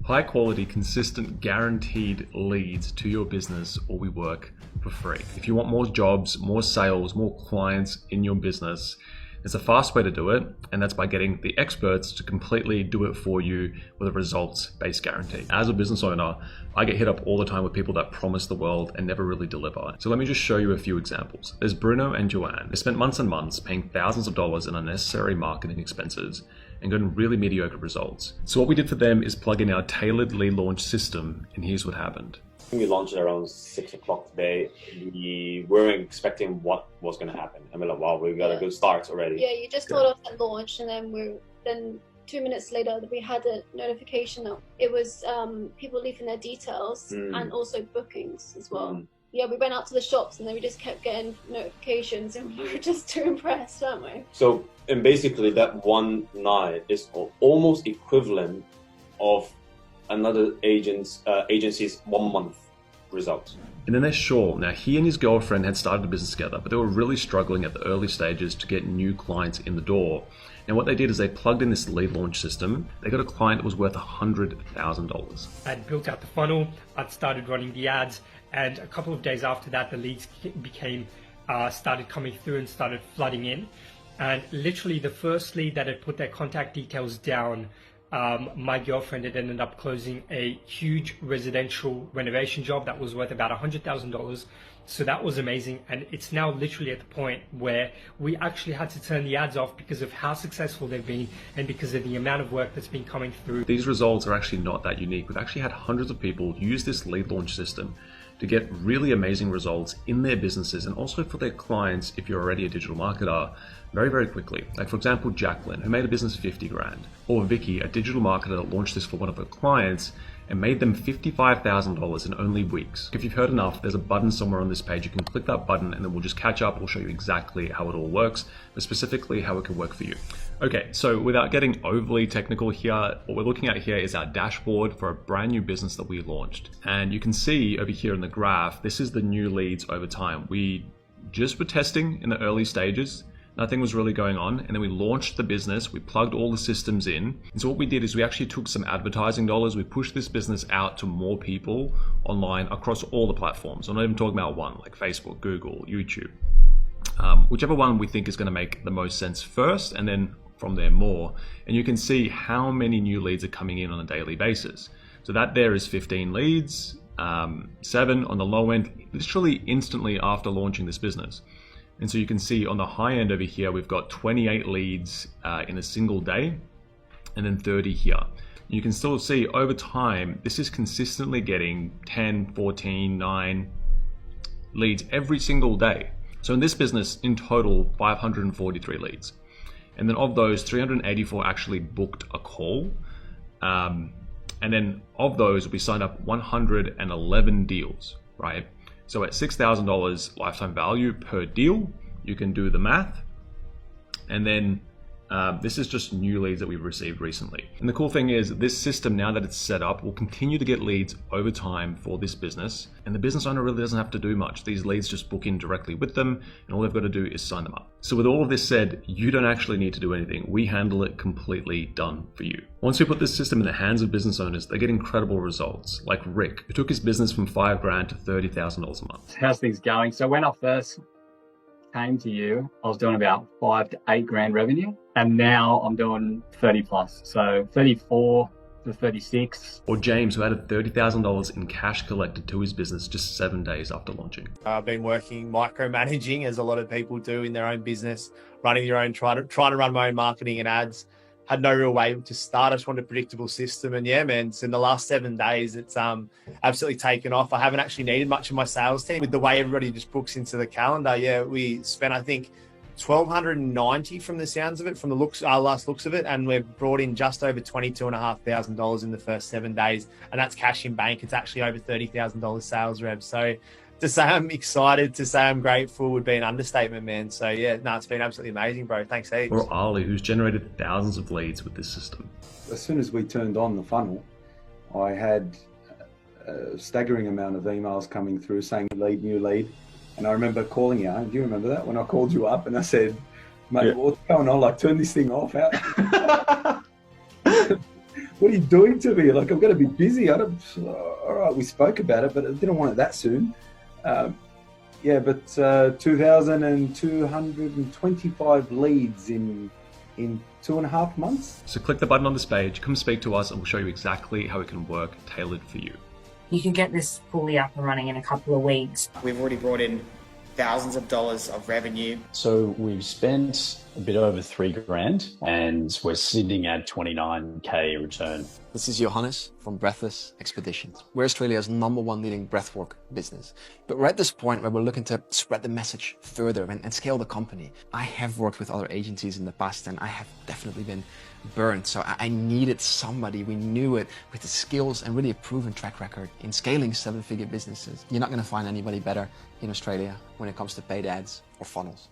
High quality, consistent, guaranteed leads to your business, or we work for free. If you want more jobs, more sales, more clients in your business, there's a fast way to do it, and that's by getting the experts to completely do it for you with a results-based guarantee. As a business owner, I get hit up all the time with people that promise the world and never really deliver. So let me just show you a few examples. There's Bruno and Joanne. They spent months and months paying thousands of dollars in unnecessary marketing expenses and gotten really mediocre results. So what we did for them is plug in our tailored LeadLaunch system, and here's what happened. We launched it around 6 o'clock today. We weren't expecting what was going to happen. And we're like, wow, we got a good start already. Yeah, you just told us at launch, and then 2 minutes later we had a notification that it was people leaving their details and also bookings as well. Yeah, we went out to the shops and then we just kept getting notifications, and we were just too impressed, weren't we? So, and basically that one night is almost equivalent of another agency's 1 month results. And then there's Shaw. Now, he and his girlfriend had started a business together, but they were really struggling at the early stages to get new clients in the door. And what they did is they plugged in this LeadLaunch system. They got a client that was worth $100,000. I'd built out the funnel, I'd started running the ads, and a couple of days after that, the leads started coming through and started flooding in. And literally the first lead that had put their contact details down, my girlfriend had ended up closing a huge residential renovation job that was worth about $100,000. So that was amazing. And it's now literally at the point where we actually had to turn the ads off because of how successful they've been and because of the amount of work that's been coming through. These results are actually not that unique. We've actually had hundreds of people use this LeadLaunch system to get really amazing results in their businesses and also for their clients if you're already a digital marketer very, very quickly. Like for example, Jacqueline, who made a business 50 grand, or Vicky, a digital marketer that launched this for one of her clients and made them $55,000 in only weeks. If you've heard enough, there's a button somewhere on this page. You can click that button and then we'll just catch up. We'll show you exactly how it all works, but specifically how it can work for you. Okay, so without getting overly technical here, what we're looking at here is our dashboard for a brand new business that we launched. And you can see over here in the graph, this is the new leads over time. We just were testing in the early stages. Nothing was really going on. And then we launched the business. We plugged all the systems in. And so what we did is we actually took some advertising dollars. We pushed this business out to more people online across all the platforms. I'm not even talking about one, like Facebook, Google, YouTube. Whichever one we think is going to make the most sense first, and then from there more. And you can see how many new leads are coming in on a daily basis. So that there is 15 leads, 7 on the low end, literally instantly after launching this business. And so you can see on the high end over here, we've got 28 leads in a single day, and then 30 here. You can still see over time, this is consistently getting 10, 14, 9 leads every single day. So in this business, in total, 543 leads. And then of those, 384 actually booked a call. And then of those, we signed up 111 deals, right? So at $6,000 lifetime value per deal, you can do the math. And then this is just new leads that we've received recently. And the cool thing is this system, now that it's set up, will continue to get leads over time for this business. And the business owner really doesn't have to do much. These leads just book in directly with them, and all they've got to do is sign them up. So with all of this said, you don't actually need to do anything. We handle it completely done for you. Once we put this system in the hands of business owners, they get incredible results. Like Rick, who took his business from $5 grand to $30,000 a month. How's things going? So when I first came to you, I was doing about 5 to 8 grand revenue, and now I'm doing 30 plus. So 34 to 36. Or James, who added $30,000 in cash collected to his business just 7 days after launching. I've been working micromanaging, as a lot of people do in their own business, running their own, trying to run my own marketing and ads. Had no real way to start. I just wanted a predictable system. And yeah, man, so in the last 7 days, it's absolutely taken off. I haven't actually needed much of my sales team. With the way everybody just books into the calendar, yeah, we spent, I think, $1,290 from the sounds of it, from the last looks of it. And we've brought in just over $22,500 in the first 7 days. And that's cash in bank. It's actually over $30,000 sales rev. So to say I'm excited, to say I'm grateful would be an understatement, man. So yeah, no, it's been absolutely amazing, bro. Thanks heaps. Or Ali, who's generated thousands of leads with this system. As soon as we turned on the funnel, I had a staggering amount of emails coming through saying lead, new lead. And I remember calling you. Do you remember that? When I called you up and I said, mate, what's going on? Like, turn this thing off. what are you doing to me? Like, I'm going to be busy. All right, we spoke about it, but I didn't want it that soon. Yeah, but 2,225 leads in 2.5 months. So click the button on this page, come speak to us, and we'll show you exactly how it can work tailored for you. You can get this fully up and running in a couple of weeks. We've already brought in thousands of dollars of revenue. So we've spent a bit over $3,000 and we're sitting at 29K return. This is Johannes from Breathless Expeditions. We're Australia's #1 leading breathwork business. But we're at this point where we're looking to spread the message further and scale the company. I have worked with other agencies in the past and I have definitely been burned. So I needed somebody, we knew it, with the skills and really a proven track record in scaling 7-figure businesses. You're not going to find anybody better in Australia when it comes to paid ads or funnels.